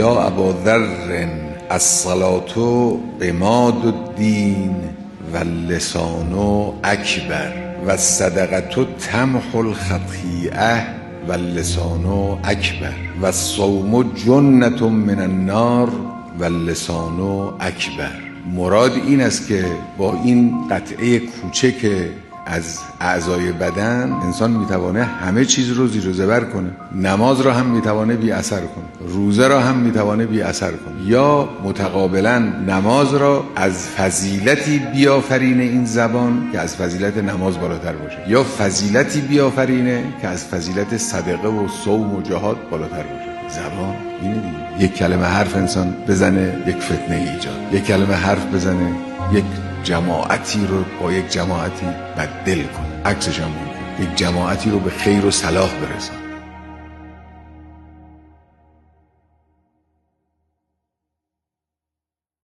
یا اباذر الصلاة عماد الدین و اللسان اکبر و الصدقة تمحو الخطیئة و اللسان اکبر و الصوم جنة من النار و اللسان اکبر. مراد این است که با این قطعه کوچک از اعضای بدن انسان میتوانه همه چیز رو زیر و زبر کنه. نماز را هم میتوانه بی اثر کنه، روزه را هم میتوانه بی اثر کنه، یا متقابلا نماز را از فضیلتی بیافرینه این زبان که از فضیلت نماز بالاتر باشه، یا فضیلتی بیافرینه که از فضیلت صدقه و صوم و جهاد بالاتر باشه. زبان اینه دیگه. یک کلمه حرف انسان بزنه یک فتنه ایجاد، یک کلمه حرف بزنه یک جماعتی رو با یک جماعتی بدل کنه، عکسش هم ممکنه یک جماعتی رو به خیر و صلاح برسونه.